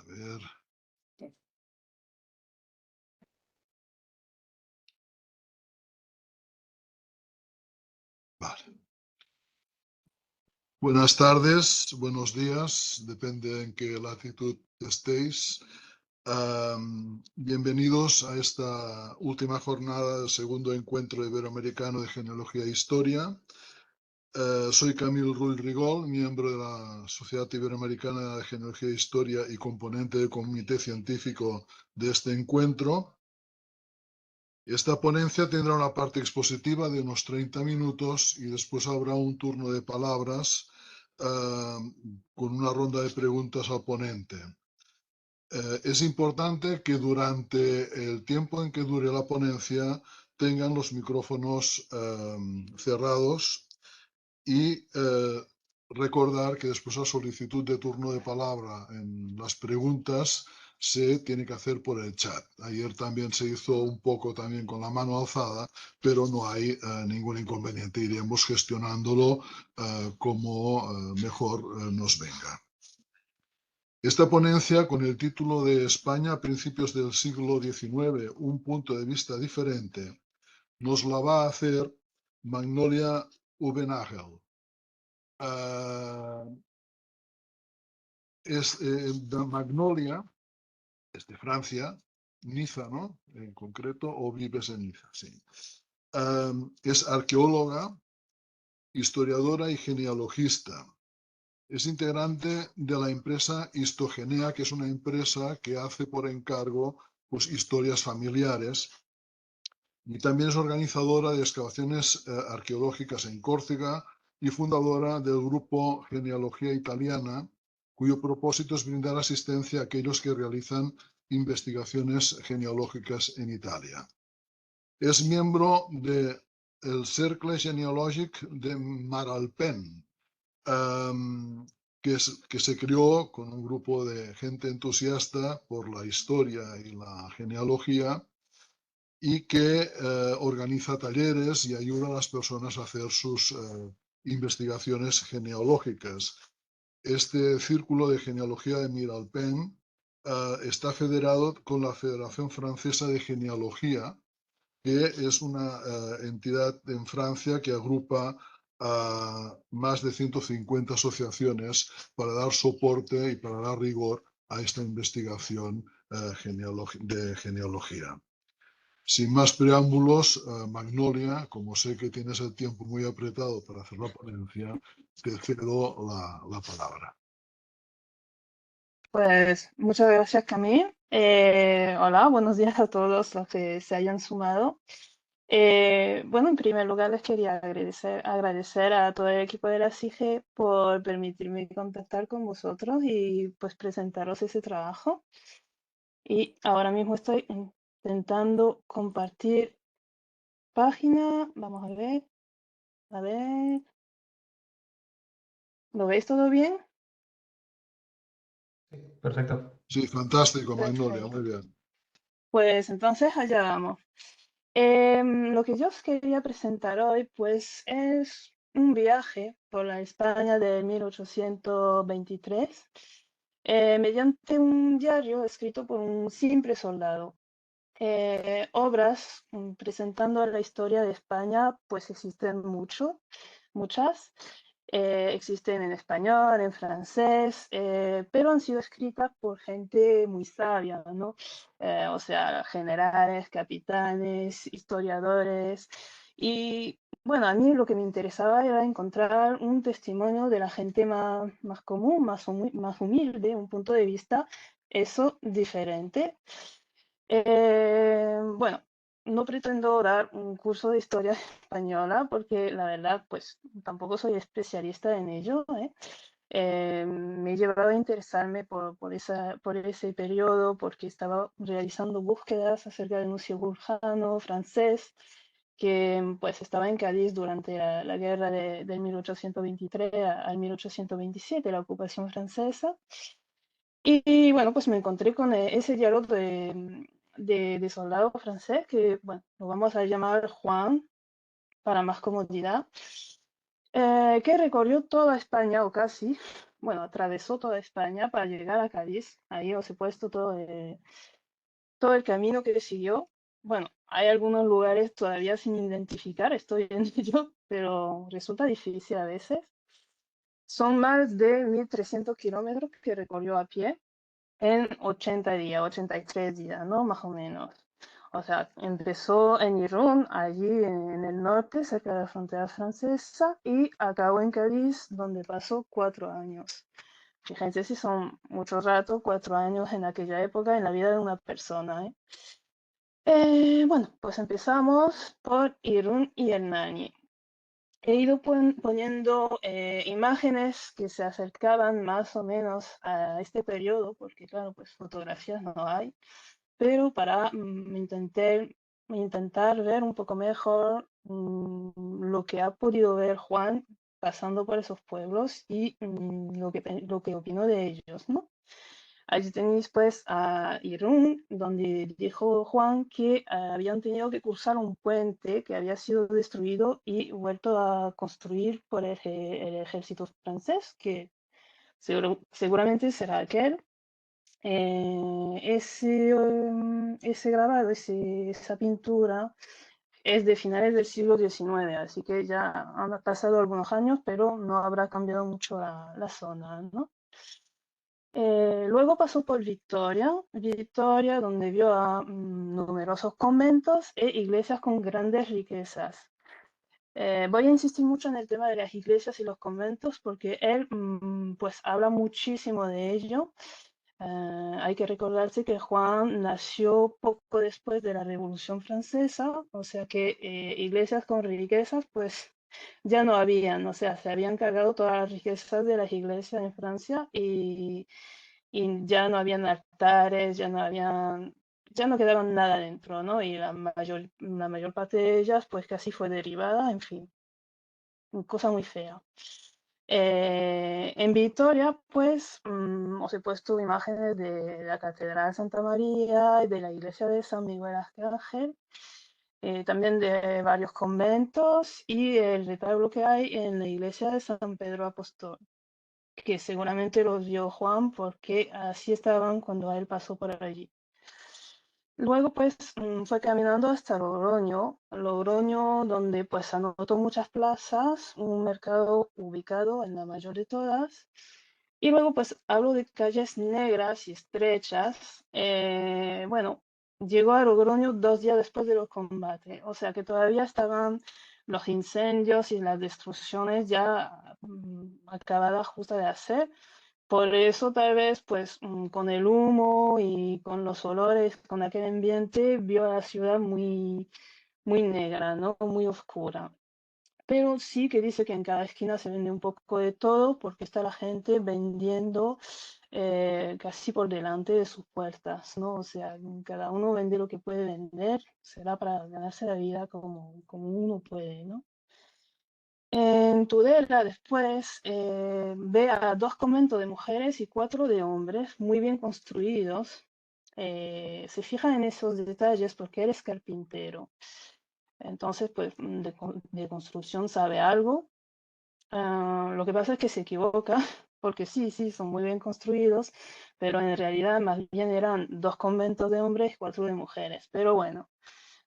ver. Vale. Buenas tardes, buenos días, depende en qué latitud estéis. Bienvenidos a esta última jornada del segundo encuentro iberoamericano de genealogía e historia. Soy Camil Rull Rigol, miembro de la Sociedad Iberoamericana de Genealogía e Historia y componente del comité científico de este encuentro. Esta ponencia tendrá una parte expositiva de unos 30 minutos y después habrá un turno de palabras con una ronda de preguntas al ponente. Es importante que durante el tiempo en que dure la ponencia tengan los micrófonos cerrados y recordar que después la solicitud de turno de palabra en las preguntas se tiene que hacer por el chat. Ayer también se hizo un poco también con la mano alzada, pero no hay ningún inconveniente. Iremos gestionándolo como mejor nos venga. Esta ponencia, con el título de España a principios del siglo XIX, un punto de vista diferente, nos la va a hacer Magnolia Ubenagel. Magnolia es de Francia, Niza, ¿no? En concreto, o vives en Niza, sí. Es arqueóloga, historiadora y genealogista. Es integrante de la empresa Histogenea, que es una empresa que hace por encargo pues, historias familiares. Y también es organizadora de excavaciones arqueológicas en Córcega y fundadora del grupo Genealogía Italiana, cuyo propósito es brindar asistencia a aquellos que realizan investigaciones genealógicas en Italia. Es miembro del Cercle Genealògic de Maralpén, que se creó con un grupo de gente entusiasta por la historia y la genealogía y que organiza talleres y ayuda a las personas a hacer sus investigaciones genealógicas. Este círculo de genealogía de Miralpén está federado con la Federación Francesa de Genealogía, que es una entidad en Francia que agrupa a más de 150 asociaciones para dar soporte y para dar rigor a esta investigación de genealogía. Sin más preámbulos, Magnolia, como sé que tienes el tiempo muy apretado para hacer la ponencia, te cedo la palabra. Pues muchas gracias, Camille. Hola, buenos días a todos los que se hayan sumado. Bueno, en primer lugar les quería agradecer a todo el equipo de la CIGE por permitirme contactar con vosotros y pues presentaros ese trabajo. Y ahora mismo estoy intentando compartir página. Vamos a ver. A ver. ¿Lo veis todo bien? Sí, perfecto. Sí, fantástico, Magnolia, Perfecto. muy bien. Pues entonces allá vamos. Lo que yo os quería presentar hoy, pues, es un viaje por la España de 1823 mediante un diario escrito por un simple soldado. Obras presentando la historia de España, pues existen muchas. Existen en español, en francés, pero han sido escritas por gente muy sabia, ¿no? O sea, generales, capitanes, historiadores. Y bueno, a mí lo que me interesaba era encontrar un testimonio de la gente más común, más humilde, un punto de vista, eso, diferente. Bueno, no pretendo dar un curso de historia española porque la verdad, pues tampoco soy especialista en ello, ¿eh? Me he llevado a interesarme por ese periodo porque estaba realizando búsquedas acerca del Nuncio Burjano francés, que pues estaba en Cádiz durante la guerra del 1823 al 1827, la ocupación francesa. Y bueno, pues me encontré con ese diálogo de soldado francés, que bueno, lo vamos a llamar Juan para más comodidad, que recorrió toda España o casi bueno, atravesó toda España para llegar a Cádiz. Ahí os he puesto todo el camino que siguió. Bueno, hay algunos lugares todavía sin identificar, estoy en ello, pero resulta difícil a veces. Son más de 1.300 kilómetros que recorrió a pie en 80 días, 83 días, ¿no? Más o menos. O sea, empezó en Irún, allí en el norte, cerca de la frontera francesa, y acabó en Cádiz, donde pasó 4 años. Fíjense si son mucho rato, 4 años en aquella época en la vida de una persona, ¿eh? Bueno, pues empezamos por Irún y el Nani. He ido poniendo imágenes que se acercaban más o menos a este periodo, porque claro, pues fotografías no hay, pero para intentar ver un poco mejor lo que ha podido ver Juan pasando por esos pueblos y lo que opinó de ellos, ¿no? Allí tenéis pues a Irún, donde dijo Juan que habían tenido que cruzar un puente que había sido destruido y vuelto a construir por el ejército francés, que seguramente será aquel. Ese grabado, esa pintura es de finales del siglo XIX, así que ya han pasado algunos años, pero no habrá cambiado mucho la zona, ¿no? Luego pasó por Victoria, donde vio a numerosos conventos e iglesias con grandes riquezas. Voy a insistir mucho en el tema de las iglesias y los conventos porque él pues habla muchísimo de ello. Hay que recordarse que Juan nació poco después de la Revolución Francesa, o sea que iglesias con riquezas pues ya no habían, o sea, se habían cargado todas las riquezas de las iglesias en Francia y ya no habían altares, ya no quedaron nada dentro, ¿no? Y la mayor parte de ellas pues casi fue derribada, en fin, cosa muy fea. En Vitoria, pues, os he puesto imágenes de la Catedral de Santa María y de la iglesia de San Miguel Arcángel, también de varios conventos y el retablo que hay en la iglesia de San Pedro Apóstol, que seguramente los vio Juan porque así estaban cuando él pasó por allí. Luego pues fue caminando hasta Logroño donde pues anotó muchas plazas, un mercado ubicado en la mayor de todas. Y luego pues hablo de calles negras y estrechas. Bueno, llegó a Logroño 2 días después de los combates, o sea que todavía estaban los incendios y las destrucciones ya acabadas justo de hacer. Por eso tal vez, pues, con el humo y con los olores, con aquel ambiente, vio a la ciudad muy, muy negra, ¿no? Muy oscura. Pero sí que dice que en cada esquina se vende un poco de todo porque está la gente vendiendo casi por delante de sus puertas, ¿no? O sea, cada uno vende lo que puede vender, será para ganarse la vida como uno puede, ¿no? En Tudela después ve a 2 conventos de mujeres y 4 de hombres muy bien construidos. Se fija en esos detalles porque él es carpintero. Entonces, pues de construcción sabe algo. Lo que pasa es que se equivoca porque sí, sí, son muy bien construidos, pero en realidad más bien eran 2 conventos de hombres y 4 de mujeres. Pero bueno,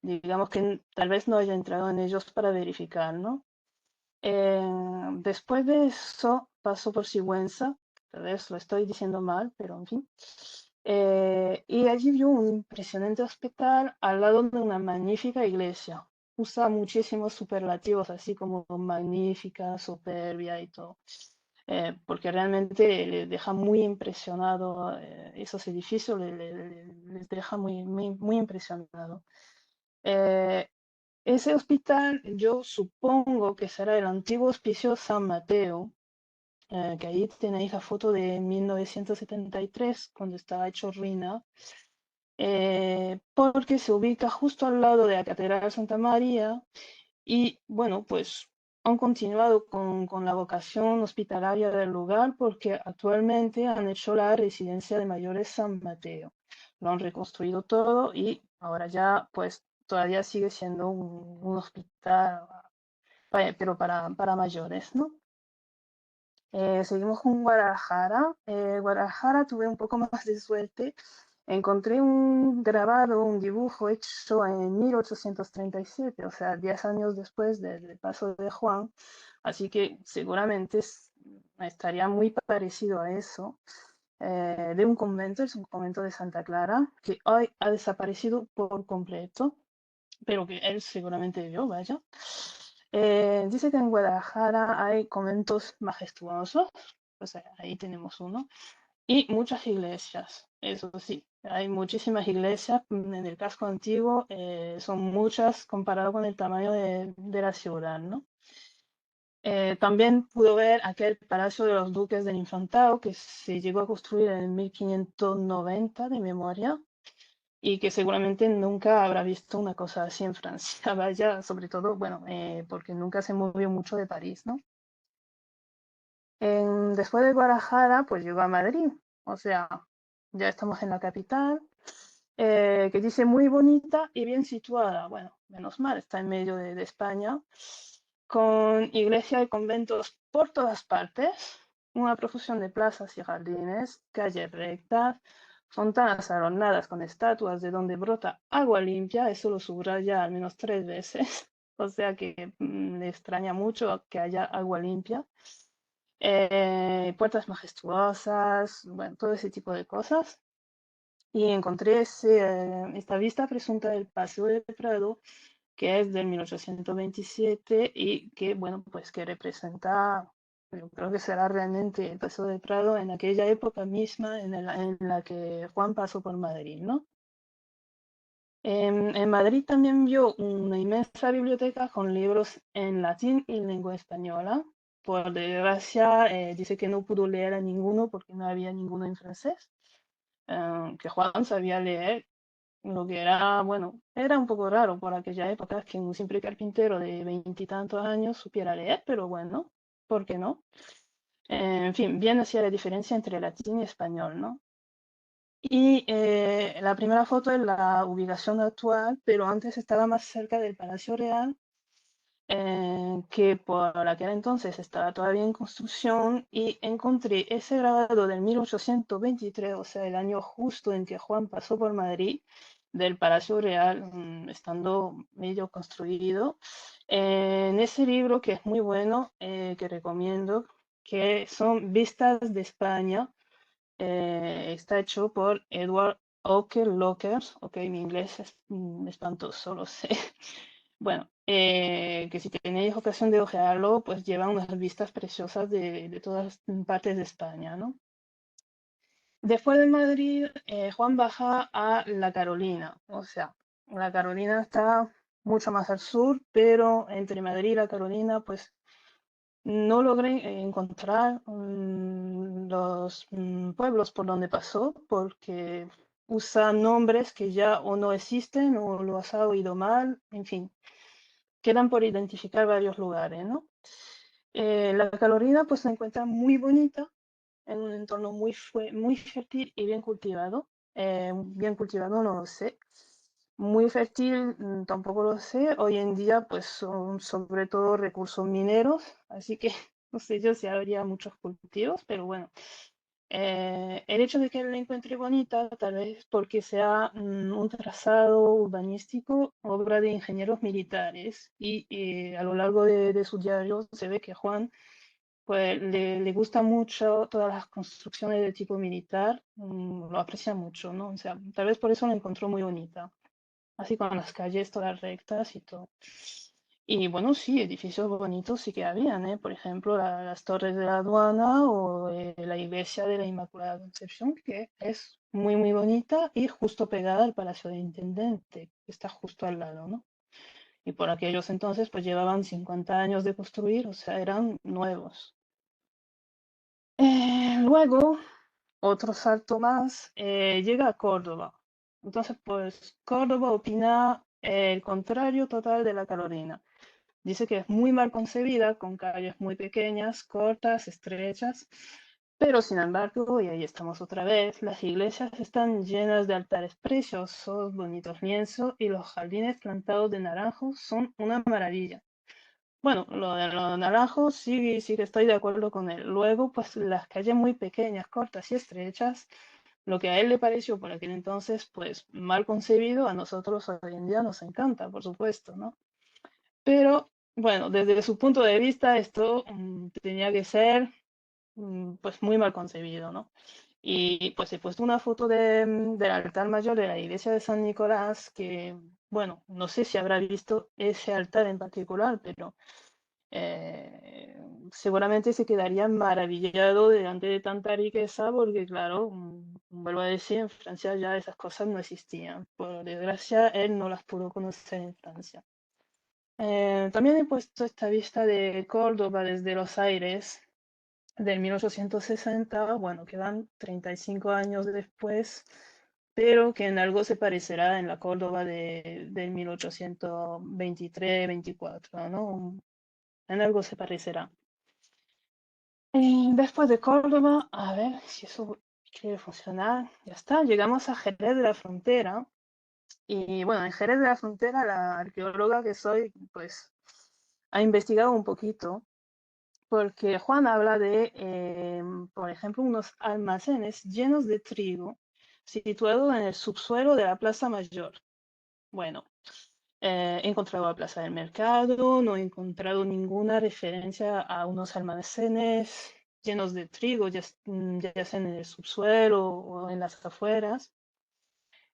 digamos que tal vez no haya entrado en ellos para verificar, ¿no? Después de eso pasó por Sigüenza, tal vez lo estoy diciendo mal, pero en fin. Y allí vio un impresionante hospital al lado de una magnífica iglesia. Usa muchísimos superlativos, así como magnífica, soberbia y todo, porque realmente le deja muy impresionado esos edificios, les deja muy, muy, muy impresionado. Eh, Ese hospital yo supongo que será el antiguo Hospicio San Mateo, que ahí tenéis la foto de 1973, cuando estaba hecho ruina, porque se ubica justo al lado de la Catedral de Santa María y bueno, pues han continuado con la vocación hospitalaria del lugar porque actualmente han hecho la residencia de mayores San Mateo. Lo han reconstruido todo y ahora ya pues todavía sigue siendo un hospital, pero para mayores, ¿no? Seguimos con Guadalajara. Guadalajara tuve un poco más de suerte. Encontré un grabado, un dibujo hecho en 1837, o sea, 10 años después del paso de Juan, así que seguramente estaría muy parecido a eso, de un convento, es un convento de Santa Clara, que hoy ha desaparecido por completo, pero que él seguramente vio, vaya. Dice que en Guadalajara hay conventos majestuosos, o sea, ahí tenemos uno, y muchas iglesias, eso sí, hay muchísimas iglesias en el casco antiguo, son muchas comparado con el tamaño de la ciudad, ¿no? También pudo ver aquel Palacio de los Duques del Infantado que se llegó a construir en 1590 de memoria y que seguramente nunca habrá visto una cosa así en Francia, vaya, sobre todo, bueno, porque nunca se movió mucho de París, ¿no? Después de Guadalajara, pues llegó a Madrid, o sea, ya estamos en la capital, que dice muy bonita y bien situada, bueno, menos mal, está en medio de España, con iglesia y conventos por todas partes, una profusión de plazas y jardines, calles rectas, fontanas adornadas con estatuas de donde brota agua limpia, eso lo subraya al menos 3 veces, o sea que me extraña mucho que haya agua limpia. Puertas majestuosas, bueno, todo ese tipo de cosas. Y encontré esta vista presunta del Paseo de Prado, que es del 1827 y que, bueno, pues que representa, yo creo que será realmente el Paseo de Prado en aquella época misma en la que Juan pasó por Madrid, ¿no? En Madrid también vio una inmensa biblioteca con libros en latín y lengua española. Por desgracia, dice que no pudo leer a ninguno porque no había ninguno en francés. Que Juan sabía leer, lo que era, bueno, era un poco raro por aquella época que un simple carpintero de veintitantos años supiera leer, pero bueno, ¿por qué no? En fin, bien hacía la diferencia entre latín y español, ¿no? Y la primera foto es la ubicación actual, pero antes estaba más cerca del Palacio Real, que por aquel entonces estaba todavía en construcción, y encontré ese grabado del 1823, o sea, el año justo en que Juan pasó por Madrid, del Palacio Real, estando medio construido, en ese libro que es muy bueno, que recomiendo, que son Vistas de España. Está hecho por Edward Oker Lockers. Ok, mi inglés es espantoso, lo sé. Bueno, que si tenéis ocasión de ojearlo, pues lleva unas vistas preciosas de todas partes de España, ¿no? Después de Madrid, Juan baja a La Carolina. O sea, La Carolina está mucho más al sur, pero entre Madrid y La Carolina, pues no logré encontrar los pueblos por donde pasó porque usa nombres que ya o no existen o lo has oído mal, en fin, quedan por identificar varios lugares, ¿no? La Carolina pues se encuentra muy bonita en un entorno muy fértil y bien cultivado no lo sé. Muy fértil tampoco lo sé. Hoy en día pues son sobre todo recursos mineros, así que no sé yo si habría muchos cultivos, pero bueno. El hecho de que la encuentre bonita, tal vez porque sea un trazado urbanístico, obra de ingenieros militares, y a lo largo de su diario se ve que Juan pues le gusta mucho todas las construcciones de tipo militar, lo aprecia mucho, ¿no? O sea, tal vez por eso la encontró muy bonita, así con las calles todas rectas y todo. Y bueno, sí, edificios bonitos sí que habían, ¿eh? Por ejemplo, las torres de la aduana o la iglesia de la Inmaculada Concepción, que es muy bonita y justo pegada al Palacio de Intendente, que está justo al lado, ¿no? Y por aquellos entonces, pues llevaban 50 años de construir, o sea, eran nuevos. Luego, otro salto más, llega a Córdoba. Entonces, pues Córdoba opina el contrario total de la Carolina. Dice que es muy mal concebida, con calles muy pequeñas, cortas, estrechas, pero sin embargo, y ahí estamos otra vez, las iglesias están llenas de altares preciosos, bonitos lienzos y los jardines plantados de naranjos son una maravilla. bueno, lo de los naranjos sí, sí que estoy de acuerdo con él. Luego, pues las calles muy pequeñas, cortas y estrechas, lo que a él le pareció por aquel entonces, pues mal concebido, a nosotros hoy en día nos encanta, por supuesto, ¿no? Pero bueno, desde su punto de vista, esto tenía que ser pues muy mal concebido, ¿no? Y pues he puesto una foto del altar mayor de la iglesia de San Nicolás, que, bueno, no sé si habrá visto ese altar en particular, pero eh, seguramente se quedaría maravillado delante de tanta riqueza, porque claro, vuelvo a decir, en Francia ya esas cosas no existían. Por desgracia, él no las pudo conocer en Francia. También he puesto esta vista de Córdoba desde los aires del 1860, bueno, quedan 35 años después, pero que en algo se parecerá en la Córdoba del 1823-24, ¿no? En algo se parecerá. Después de Córdoba, a ver si eso quiere funcionar. Ya está, llegamos a Jerez de la Frontera. Y bueno, en Jerez de la Frontera, la arqueóloga que soy, pues ha investigado un poquito, porque Juan habla de, por ejemplo, unos almacenes llenos de trigo situados en el subsuelo de la Plaza Mayor. Bueno, he encontrado la Plaza del Mercado, no he encontrado ninguna referencia a unos almacenes llenos de trigo, ya sea en el subsuelo o en las afueras.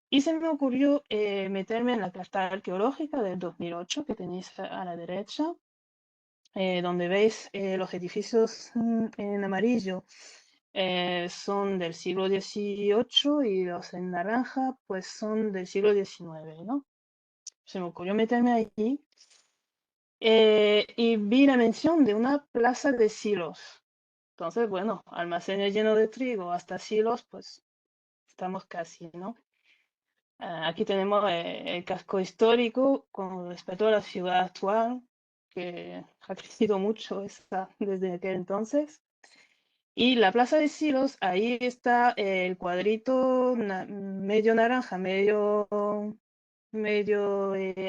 Y se me ocurrió meterme en la carta arqueológica del 2008 que tenéis a la derecha, donde veis los edificios en amarillo son del siglo XVIII y los en naranja pues son del siglo XIX, ¿no? Se me ocurrió meterme allí y vi la mención de una plaza de silos. Entonces, bueno, almacenes llenos de trigo hasta silos, pues estamos casi, ¿no? Aquí tenemos el casco histórico con respecto a la ciudad actual, que ha crecido mucho desde aquel entonces. Y la Plaza de Silos, ahí está el cuadrito medio naranja, medio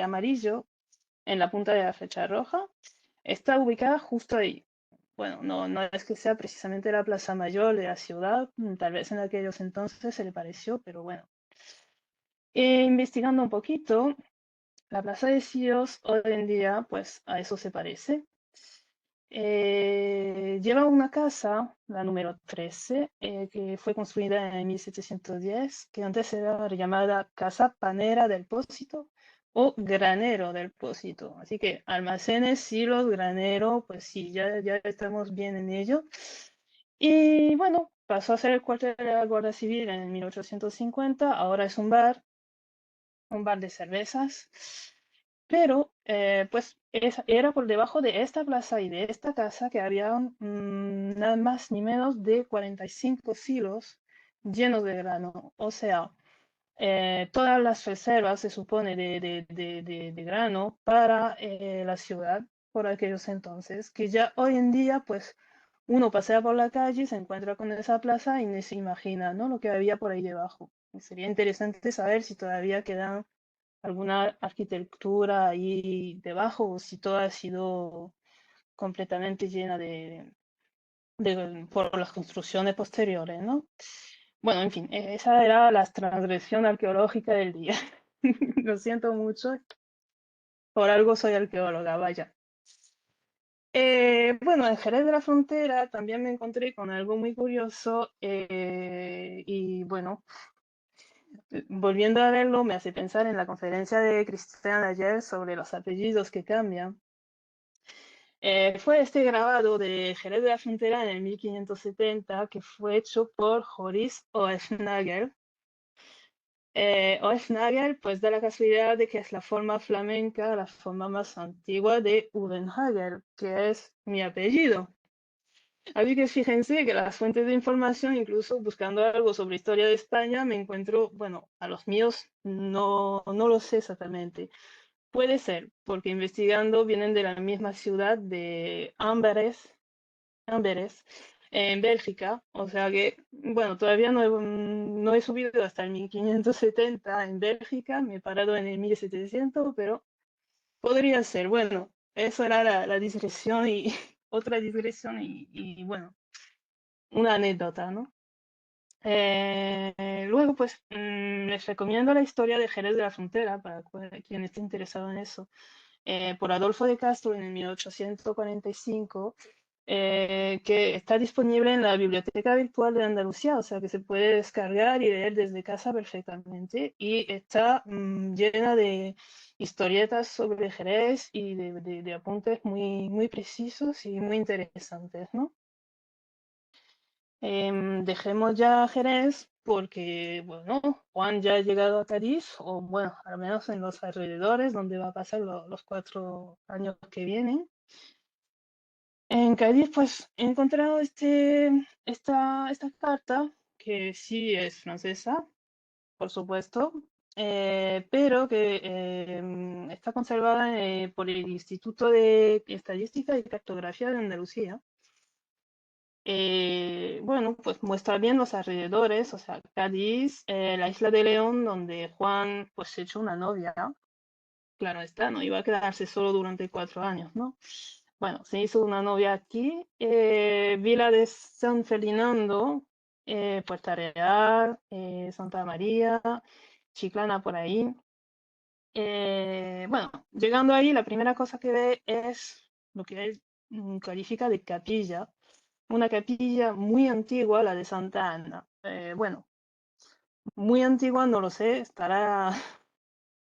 amarillo en la punta de la flecha roja. Está ubicada justo ahí. Bueno, no es que sea precisamente la plaza mayor de la ciudad, tal vez en aquellos entonces se le pareció, pero bueno. Investigando un poquito, la Plaza de Silos hoy en día, pues a eso se parece. Lleva una casa, la número 13, que fue construida en 1710, que antes era llamada Casa Panera del Pósito o Granero del Pósito. Así que almacenes, silos, granero, pues sí, ya estamos bien en ello. Y bueno, pasó a ser el cuartel de la Guardia Civil en 1850, ahora es un bar de cervezas. Pero, pues, era por debajo de esta plaza y de esta casa que había nada más ni menos de 45 silos llenos de grano. O sea, todas las reservas, se supone, de grano para la ciudad por aquellos entonces, que ya hoy en día, pues, uno pasea por la calle, se encuentra con esa plaza y ni se imagina, ¿no? Lo que había por ahí debajo. Y sería interesante saber si todavía quedan alguna arquitectura ahí debajo o si todo ha sido completamente llena por las construcciones posteriores, ¿no? Bueno, en fin, esa era la transgresión arqueológica del día. Lo siento mucho, por algo soy arqueóloga, vaya. Bueno, en Jerez de la Frontera también me encontré con algo muy curioso y bueno, volviendo a verlo me hace pensar en la conferencia de Cristian ayer sobre los apellidos que cambian. Fue este grabado de Jerez de la Frontera en el 1570 que fue hecho por Joris Oefnagel. Oefnagel pues da la casualidad de que es la forma flamenca, la forma más antigua de Ubenhagel, que es mi apellido. Así que fíjense que las fuentes de información, incluso buscando algo sobre historia de España, me encuentro, bueno, a los míos no lo sé exactamente. Puede ser, porque investigando vienen de la misma ciudad de Amberes, en Bélgica. O sea que, bueno, todavía no he subido hasta el 1570 en Bélgica, me he parado en el 1700, pero podría ser. Bueno, eso era la digresión y otra digresión y bueno, una anécdota, ¿no? Luego, pues, les recomiendo la historia de Jerez de la Frontera para quien esté interesado en eso, por Adolfo de Castro en el 1845, que está disponible en la Biblioteca Virtual de Andalucía, o sea que se puede descargar y leer desde casa perfectamente, y está llena de historietas sobre Jerez y de apuntes muy, muy precisos y muy interesantes, ¿no? Dejemos ya Jerez porque, bueno, Juan ya ha llegado a Cádiz, o bueno, al menos en los alrededores, donde va a pasar los 4 años que vienen. En Cádiz, pues, he encontrado esta carta, que sí es francesa, por supuesto, pero que está conservada por el Instituto de Estadística y Cartografía de Andalucía. Bueno, pues muestra bien los alrededores, o sea, Cádiz, la isla de León, donde Juan pues se echó una novia. Claro está, no iba a quedarse solo durante 4 años, ¿no? Bueno, se hizo una novia aquí, Vila de San Ferdinando, Puerta Real, Santa María, Chiclana por ahí. Bueno, llegando ahí, la primera cosa que ve es lo que él califica de capilla, una capilla muy antigua, la de Santa Ana. Bueno, muy antigua no lo sé,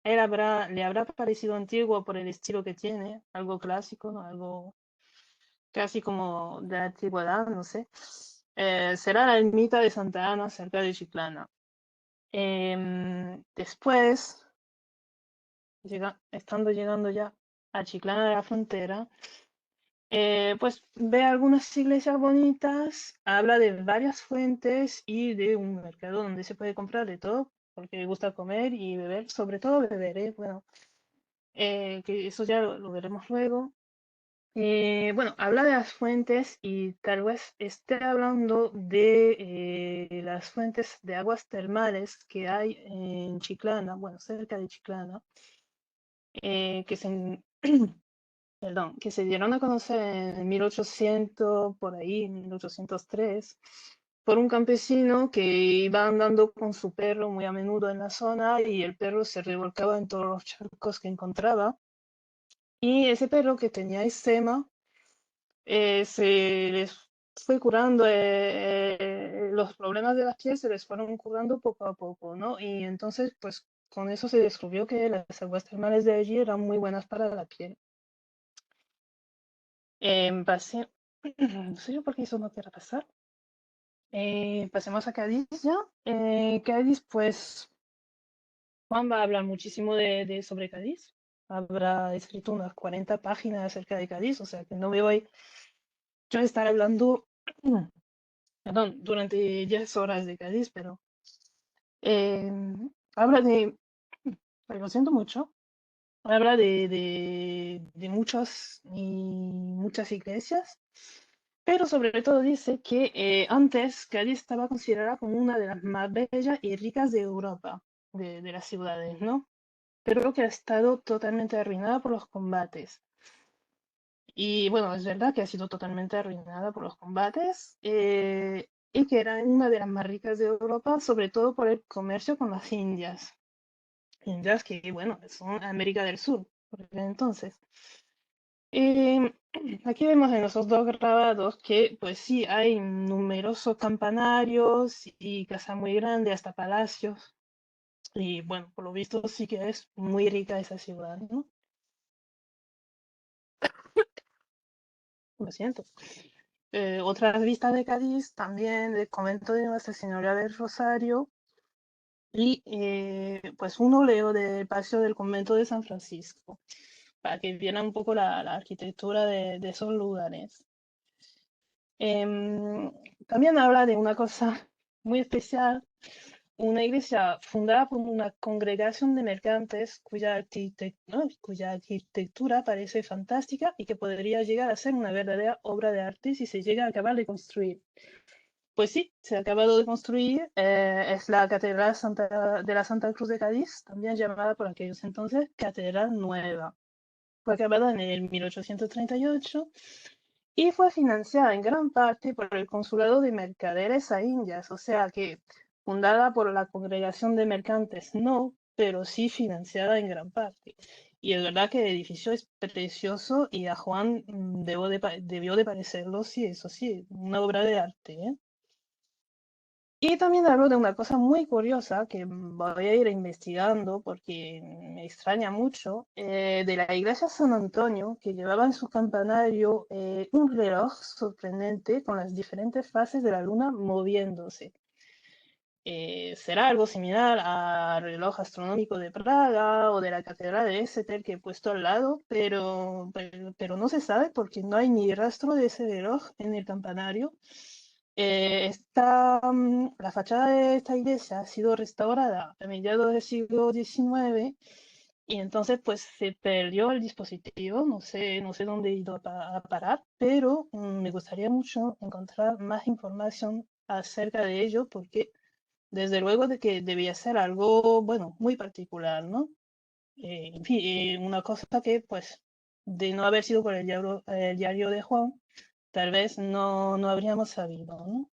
le habrá parecido antiguo por el estilo que tiene, algo clásico, ¿no? Algo casi como de la antigüedad, no sé. Será la ermita de Santa Ana, cerca de Chiclana. Después, estando llegando ya a Chiclana de la Frontera, pues ve algunas iglesias bonitas, habla de varias fuentes y de un mercado donde se puede comprar de todo, porque le gusta comer y beber, sobre todo beber, bueno, que eso ya lo veremos luego. Bueno, habla de las fuentes y tal vez esté hablando de las fuentes de aguas termales que hay en Chiclana, bueno, cerca de Chiclana, que se perdón, que se dieron a conocer en 1800, por ahí, 1803, por un campesino que iba andando con su perro muy a menudo en la zona y el perro se revolcaba en todos los charcos que encontraba. Y ese perro que tenía eczema se les fue curando, los problemas de la piel se les fueron curando poco a poco, ¿no? Y entonces, pues con eso se descubrió que las aguas termales de allí eran muy buenas para la piel. Pasé, no sé yo por qué eso no quiere pasar. Pasemos a Cádiz ya. Cádiz, pues Juan va a hablar muchísimo sobre Cádiz. Habrá escrito unas 40 páginas acerca de Cádiz, o sea que no me voy yo a estar hablando, perdón, durante 10 horas de Cádiz, pero eh, habla de, ay, lo siento mucho, habla de muchas iglesias, pero sobre todo dice que antes Cádiz estaba considerada como una de las más bellas y ricas de Europa, de las ciudades, ¿no? Pero que ha estado totalmente arruinada por los combates. Y bueno, es verdad que ha sido totalmente arruinada por los combates y que era una de las más ricas de Europa, sobre todo por el comercio con las Indias. Indias que, bueno, son América del Sur, por aquel entonces. Eh, Aquí vemos en los dos grabados que, pues sí, hay numerosos campanarios y casas muy grandes, hasta palacios. Y bueno, por lo visto sí que es muy rica esa ciudad, ¿no? Lo siento. Otras vistas de Cádiz, también del convento de Nuestra Señora del Rosario y pues un óleo del paseo del convento de San Francisco, para que vieran un poco la arquitectura de esos lugares. Em, También habla de una cosa muy especial, una iglesia fundada por una congregación de mercantes cuya arquitectura parece fantástica y que podría llegar a ser una verdadera obra de arte si se llega a acabar de construir. Pues sí, se ha acabado de construir, es la Catedral de la Santa Cruz de Cádiz, también llamada por aquellos entonces Catedral Nueva. fue acabada en el 1838 y fue financiada en gran parte por el Consulado de Mercaderes a Indias, o sea que fundada por la Congregación de Mercantes, no, pero sí financiada en gran parte. Y es verdad que el edificio es precioso y a Juan debió de parecerlo, sí, eso sí, una obra de arte, ¿eh? Y también hablo de una cosa muy curiosa que voy a ir investigando porque me extraña mucho, de la iglesia San Antonio, que llevaba en su campanario un reloj sorprendente con las diferentes fases de la luna moviéndose. Será algo similar al reloj astronómico de Praga o de la Catedral de Exeter que he puesto al lado, pero no se sabe porque no hay ni rastro de ese reloj en el campanario. La fachada de esta iglesia ha sido restaurada a mediados del siglo XIX y entonces pues se perdió el dispositivo, no sé dónde ha ido a parar, pero me gustaría mucho encontrar más información acerca de ello porque desde luego de que debía ser algo, bueno, muy particular, ¿no? En fin, una cosa que, pues, de no haber sido por el diario de Juan, tal vez no habríamos sabido, ¿no?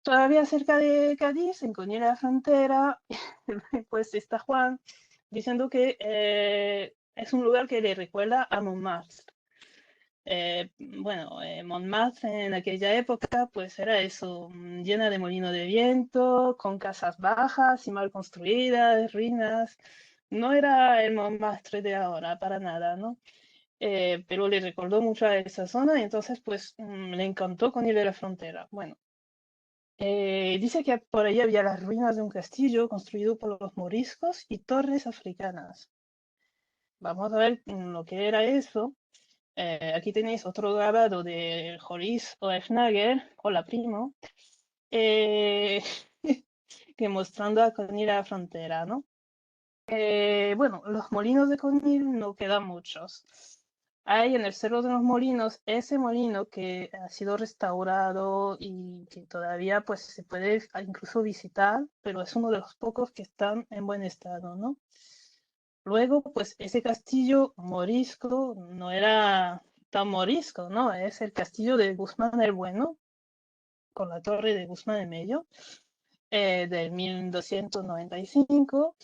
Todavía cerca de Cádiz, en Coñera de la Frontera, pues está Juan diciendo que es un lugar que le recuerda a Montmartre. Bueno, Montmartre en aquella época pues era eso, llena de molino de viento, con casas bajas y mal construidas, ruinas. No era el Montmartre de ahora, para nada, ¿no? Pero le recordó mucho a esa zona y entonces pues le encantó con ir de la Frontera. Bueno, dice que por ahí había las ruinas de un castillo construido por los moriscos y torres africanas. Vamos a ver lo que era eso. Aquí tenéis otro grabado de Joris Oefnager, hola primo, eh, que mostrando a Conil a la frontera, ¿no? Bueno, los molinos de Conil no quedan muchos. Hay en el Cerro de los Molinos ese molino que ha sido restaurado y que todavía pues se puede incluso visitar, pero es uno de los pocos que están en buen estado, ¿no? Luego, pues ese castillo morisco no era tan morisco, ¿no? Es el castillo de Guzmán el Bueno, con la torre de Guzmán de Mello, del 1295.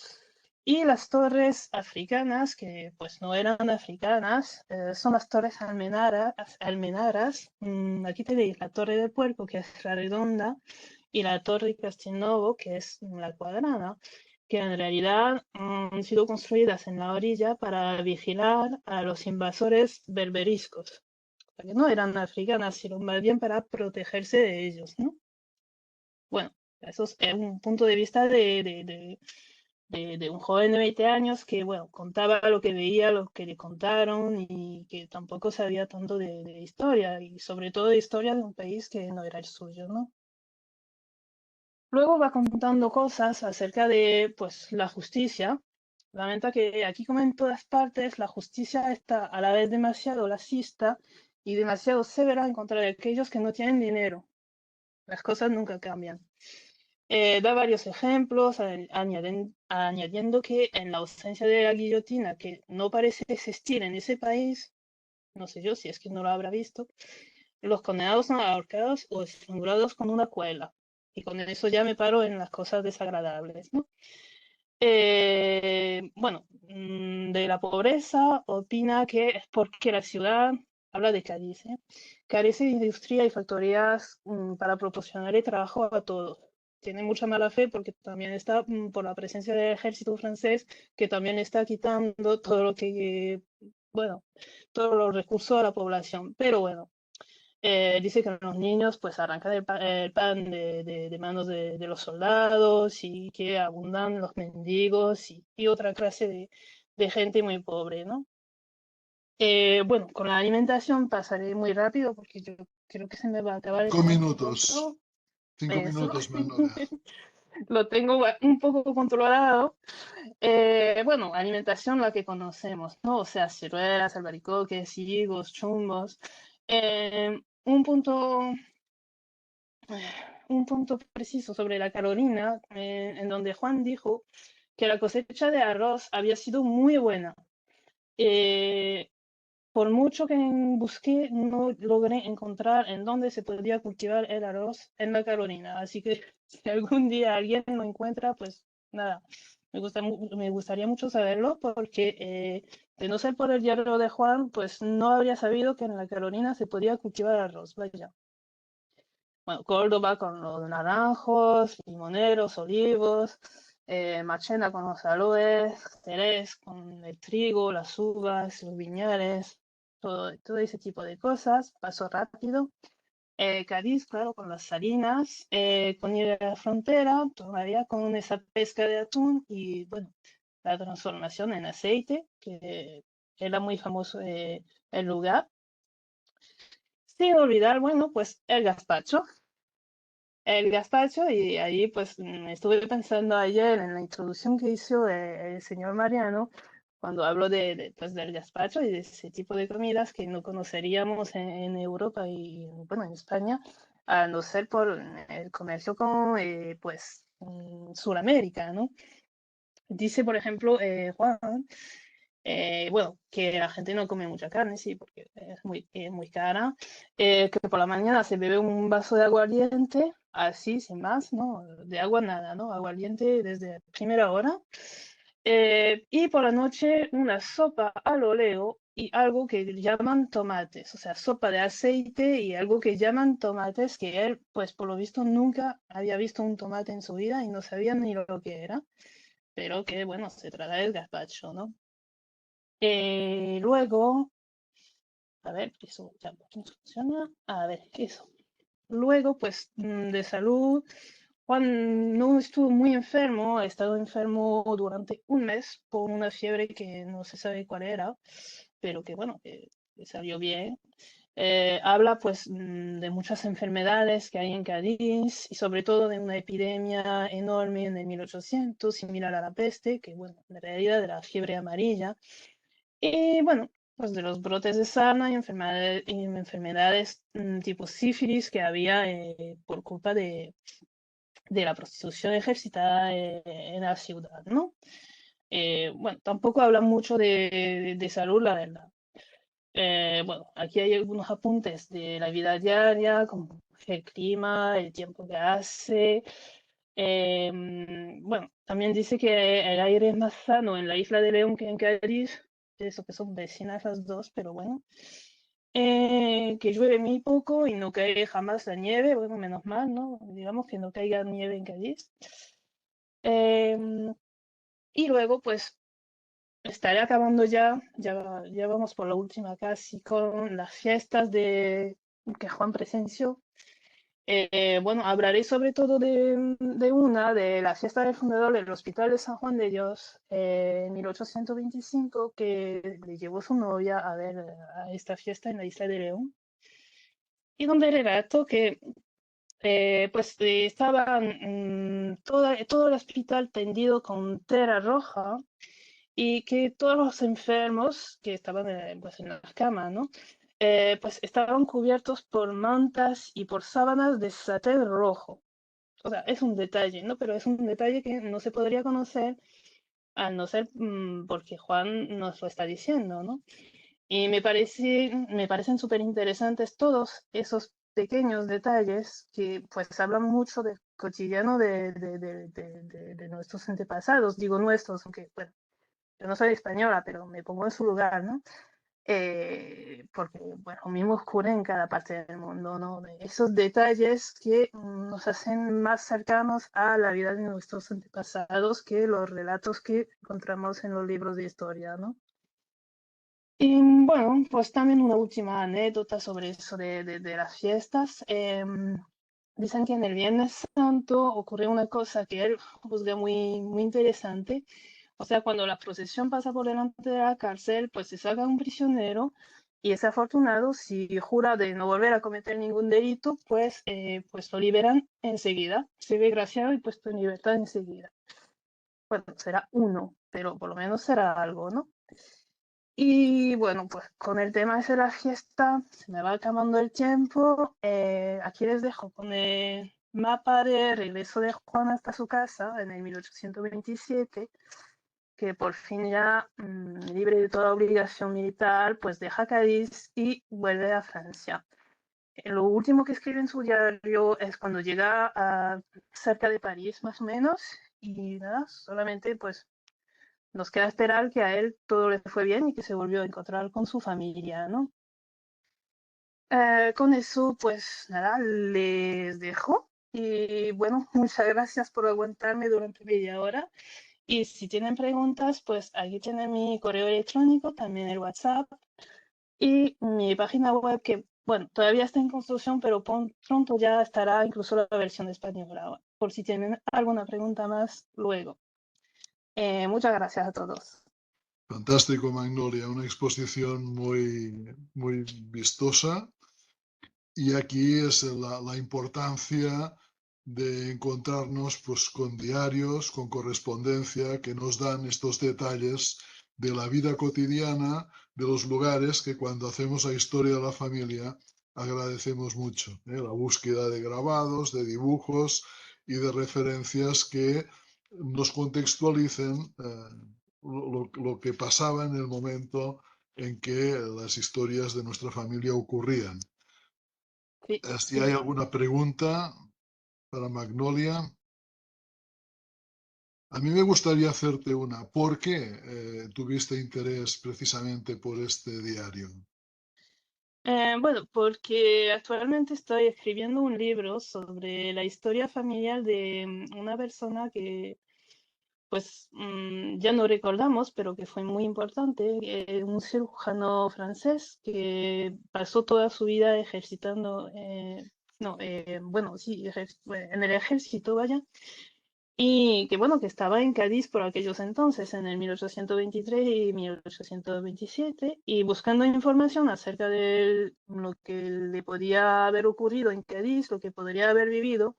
Y las torres africanas, que pues no eran africanas, son las torres almenaras. Aquí tenéis la torre del Puerco, que es la redonda, y la torre Castelnuovo, que es la cuadrada, que en realidad han sido construidas en la orilla para vigilar a los invasores berberiscos, que no eran africanas, sino más bien para protegerse de ellos, ¿no? Bueno, eso es un punto de vista de un joven de 20 años que, bueno, contaba lo que veía, lo que le contaron y que tampoco sabía tanto de historia y sobre todo de historia de un país que no era el suyo, ¿no? Luego va contando cosas acerca de, pues, la justicia. Lamenta que aquí, como en todas partes, la justicia está a la vez demasiado laxista y demasiado severa en contra de aquellos que no tienen dinero. Las cosas nunca cambian. Da varios ejemplos, añadiendo que en la ausencia de la guillotina, que no parece existir en ese país, no sé yo si es que no lo habrá visto, los condenados son ahorcados o estrangulados con una cuerda. Y con eso ya me paro en las cosas desagradables, ¿no? Bueno, de la pobreza opina que es porque la ciudad, habla de Cádiz, carece de industria y factorías para proporcionarle trabajo a todos. Tiene mucha mala fe porque también está por la presencia del ejército francés, que también está quitando todo lo que, bueno, todos los recursos a la población. Pero bueno, dice que los niños pues arrancan el pan de manos de los soldados y que abundan los mendigos y otra clase de gente muy pobre, ¿no? Bueno, con la alimentación pasaré muy rápido porque yo creo que se me va a acabar el 5 minutos. tiempo. 5 minutos, Manuela. Lo tengo un poco controlado. Bueno, alimentación la que conocemos, ¿no? O sea, ciruelas, albaricoques, higos, chumbos. Eh, un punto un punto preciso sobre la Carolina, en donde Juan dijo que la cosecha de arroz había sido muy buena. Eh, por mucho que busqué, no logré encontrar en dónde se podría cultivar el arroz en la Carolina. Así que si algún día alguien lo encuentra, pues nada, me gustaría mucho saberlo porque de no ser por el diario de Juan, pues no habría sabido que en la Carolina se podía cultivar arroz. Vaya. Bueno, Córdoba con los naranjos, limoneros, olivos, Marchena con los aloes, Jerez con el trigo, las uvas, los viñales, todo ese tipo de cosas. Paso rápido. Cádiz, claro, con las salinas, con ir a la frontera, todavía con esa pesca de atún y, bueno, la transformación en aceite, que era muy famoso el lugar. Sin olvidar, bueno, pues el gazpacho. El gazpacho, y ahí pues estuve pensando ayer en la introducción que hizo el señor Mariano cuando habló pues, del gazpacho y de ese tipo de comidas que no conoceríamos en Europa y bueno, en España, a no ser por el comercio con pues Sudamérica, ¿no? Dice, por ejemplo, Juan, bueno, que la gente no come mucha carne, sí, porque es muy cara, que por la mañana se bebe un vaso de aguardiente, así, sin más, ¿no? De agua nada, ¿no? Aguardiente desde primera hora. Y por la noche una sopa al oleo y algo que llaman tomates, o sea, sopa de aceite y algo que llaman tomates, que él, pues por lo visto, nunca había visto un tomate en su vida y no sabía ni lo que era, pero que, bueno, se trata del gazpacho, ¿no? Luego, a ver, eso ya no funciona. A ver, eso. Luego, pues de salud, Juan no estuvo muy enfermo, ha estado enfermo durante un mes por una fiebre que no se sabe cuál era, pero que bueno, que salió bien. Habla pues de muchas enfermedades que hay en Cádiz y sobre todo de una epidemia enorme en el 1800, similar a la peste, que bueno, en realidad de la fiebre amarilla. Y bueno, pues de los brotes de sarna y enfermedades tipo sífilis que había por culpa de la prostitución ejercitada en la ciudad, ¿no? Bueno, tampoco habla mucho de salud, la verdad. Bueno, aquí hay algunos apuntes de la vida diaria, como el clima, el tiempo que hace. Bueno, también dice que el aire es más sano en la isla de León que en Cádiz, eso que son vecinas las dos, pero bueno. Que llueve muy poco y no cae jamás la nieve, bueno, menos mal, ¿no? Digamos que no caiga nieve en Cádiz. Em, y luego, pues, estaré acabando ya vamos por la última casi, con las fiestas que Juan presenció. Bueno, hablaré sobre todo de la fiesta del fundador del Hospital de San Juan de Dios en 1825, que le llevó su novia a ver a esta fiesta en la isla de León, y donde relato que pues estaba todo el hospital tendido con tela roja y que todos los enfermos que estaban pues en las camas, ¿no? Pues estaban cubiertos por mantas y por sábanas de satén rojo. O sea, es un detalle, ¿no? Pero es un detalle que no se podría conocer a no ser porque Juan nos lo está diciendo, ¿no? Y me parecen súper interesantes todos esos pequeños detalles que pues hablan mucho del cotidiano de nuestros antepasados, digo nuestros, aunque bueno, yo no soy española, pero me pongo en su lugar, ¿no? Porque, bueno, lo mismo ocurre en cada parte del mundo, ¿no? De esos detalles que nos hacen más cercanos a la vida de nuestros antepasados que los relatos que encontramos en los libros de historia, ¿no? Y bueno, pues también una última anécdota sobre eso de las fiestas. Dicen que en el Viernes Santo ocurre una cosa que él juzga muy interesante. O sea, cuando la procesión pasa por delante de la cárcel, pues se saca un prisionero y ese afortunado, si jura de no volver a cometer ningún delito, pues lo liberan enseguida. Se ve graciado y puesto en libertad enseguida. Bueno, será uno, pero por lo menos será algo, ¿no? Y bueno, pues con el tema ese de la fiesta, se me va acabando el tiempo. Aquí les dejo con mapa de regreso de Juan hasta su casa en el 1827, que por fin ya libre de toda obligación militar, pues deja Cádiz y vuelve a Francia. Lo último que escribe en su diario es cuando llega a cerca de París, más o menos, y nada, solamente pues nos queda esperar que a él todo le fue bien y que se volvió a encontrar con su familia, ¿no? Con eso, pues nada, les dejo. Y bueno, muchas gracias por aguantarme durante media hora. Y si tienen preguntas, pues aquí tienen mi correo electrónico, también el WhatsApp y mi página web que, bueno, todavía está en construcción, pero pronto ya estará incluso la versión española, por si tienen alguna pregunta más luego. Muchas gracias a todos. Fantástico, Magnolia, una exposición muy vistosa. Y aquí es la importancia de encontrarnos pues, con diarios, con correspondencia, que nos dan estos detalles de la vida cotidiana, de los lugares que cuando hacemos la historia de la familia agradecemos mucho. La búsqueda de grabados, de dibujos y de referencias que nos contextualicen lo que pasaba en el momento en que las historias de nuestra familia ocurrían. Sí, Si hay alguna pregunta para Magnolia. A mí me gustaría hacerte una. ¿Por qué tuviste interés precisamente por este diario? bueno, porque actualmente estoy escribiendo un libro sobre la historia familiar de una persona que pues ya no recordamos, pero que fue muy importante, un cirujano francés que pasó toda su vida ejercitando, no, bueno, sí, en el ejército, vaya, y que bueno, que estaba en Cádiz por aquellos entonces, en el 1823 y 1827, y buscando información acerca de lo que le podía haber ocurrido en Cádiz, lo que podría haber vivido,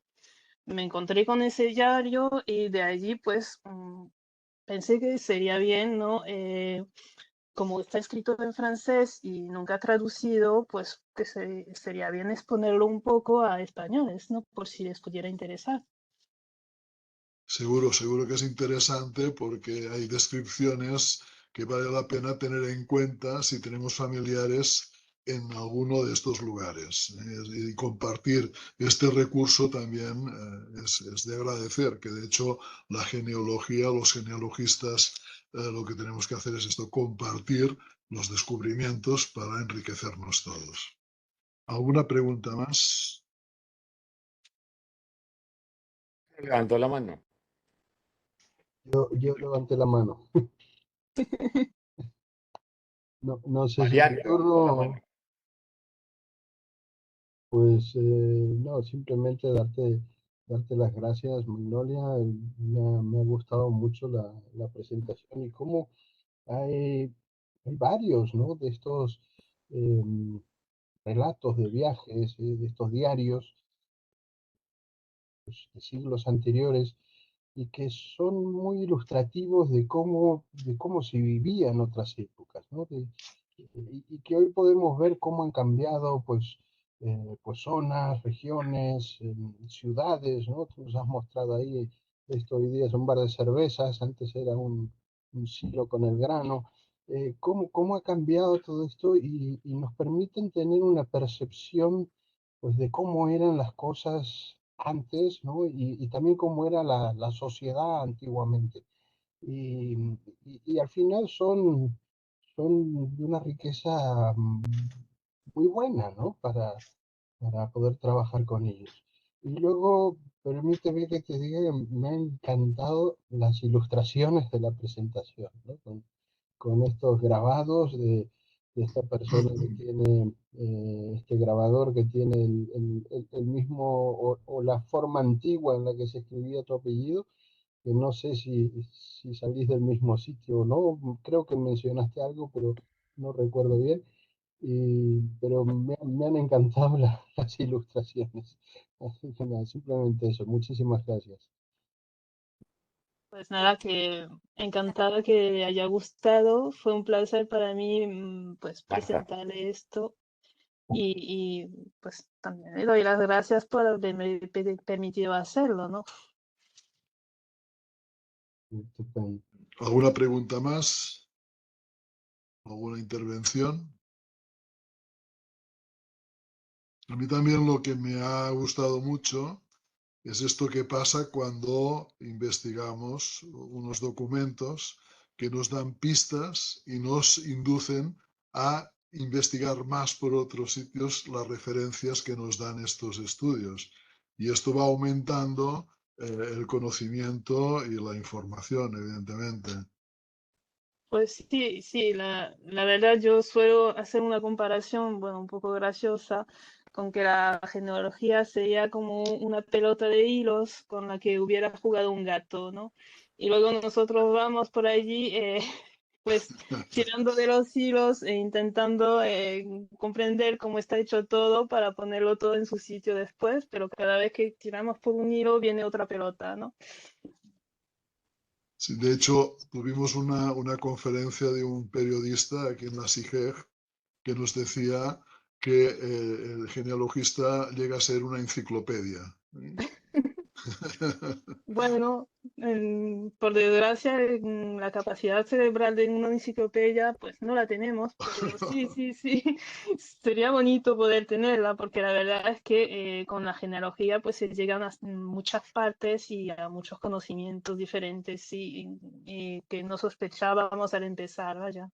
me encontré con ese diario y de allí pues pensé que sería bien, ¿no? Como está escrito en francés y nunca traducido, pues que sería bien exponerlo un poco a españoles, ¿no? Por si les pudiera interesar. Seguro que es interesante porque hay descripciones que vale la pena tener en cuenta si tenemos familiares en alguno de estos lugares. Y compartir este recurso también es de agradecer, que de hecho la genealogía, los genealogistas, lo que tenemos que hacer es esto, compartir los descubrimientos para enriquecernos todos. ¿Alguna pregunta más? Levantó la mano. Yo levanté la mano. No, no sé si es mi Mariano levantó la turno. mano. Pues no, simplemente darte las gracias, Magnolia. Me ha gustado mucho la presentación y cómo hay varios, ¿no? De estos em, relatos de viajes, de estos diarios pues, de siglos anteriores y que son muy ilustrativos de cómo se vivía en otras épocas, ¿no? Y que hoy podemos ver cómo han cambiado, pues zonas, regiones, ciudades, ¿no? Tú nos has mostrado ahí, esto hoy día es un bar de cervezas, antes era un silo con el grano. Cómo ha cambiado todo esto y nos permiten tener una percepción pues de cómo eran las cosas antes, ¿no? Y también cómo era la sociedad antiguamente. Y, y al final son de una riqueza muy buena, ¿no? Para poder trabajar con ellos. Y luego, permíteme que te diga que me han encantado las ilustraciones de la presentación, ¿no? Con estos grabados de esta persona que tiene este grabador que tiene el mismo o la forma antigua en la que se escribía tu apellido, que no sé si salís del mismo sitio o no, creo que mencionaste algo, pero no recuerdo bien, pero me han encantado las ilustraciones. Así que nada, simplemente eso, muchísimas gracias. Pues nada, que encantada que le haya gustado. Fue un placer para mí, pues Marta. presentarle esto. y pues también le doy las gracias por haberme permitido hacerlo, ¿no? Estupendo. ¿Alguna pregunta más? ¿Alguna intervención? A mí también lo que me ha gustado mucho es esto que pasa cuando investigamos unos documentos que nos dan pistas y nos inducen a investigar más por otros sitios las referencias que nos dan estos estudios. Y esto va aumentando el conocimiento y la información, evidentemente. Pues sí, sí, la verdad yo suelo hacer una comparación, bueno, un poco graciosa, con que la genealogía sería como una pelota de hilos con la que hubiera jugado un gato, ¿no? Y luego nosotros vamos por allí, pues tirando de los hilos e intentando comprender cómo está hecho todo para ponerlo todo en su sitio después, pero cada vez que tiramos por un hilo viene otra pelota, ¿no? Sí, de hecho, tuvimos una conferencia de un periodista aquí en la SIGEG que nos decía que el genealogista llega a ser una enciclopedia. Bueno, por desgracia, la capacidad cerebral de una enciclopedia, pues no la tenemos, pero sí, sí, sí, sería bonito poder tenerla, porque la verdad es que con la genealogía, pues se llegan a muchas partes y a muchos conocimientos diferentes y que no sospechábamos al empezar, vaya.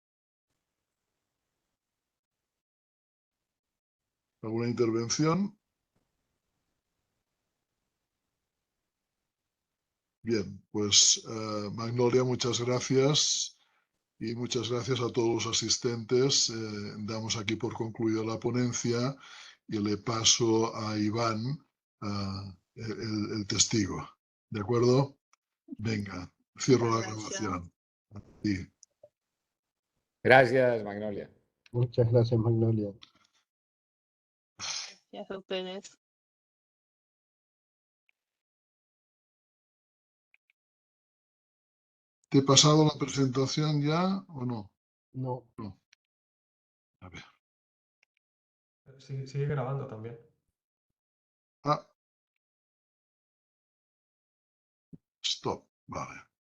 ¿Alguna intervención? Bien, pues Magnolia, muchas gracias y muchas gracias a todos los asistentes. Damos aquí por concluida la ponencia y le paso a Iván el testigo. ¿De acuerdo? Venga, cierro la Muchas gracias. grabación. Sí. Gracias, Magnolia. Muchas gracias, Magnolia. Gracias a ustedes. ¿Te he pasado la presentación ya o no? No. No. A ver. Sigue grabando también. Ah. Stop. Vale.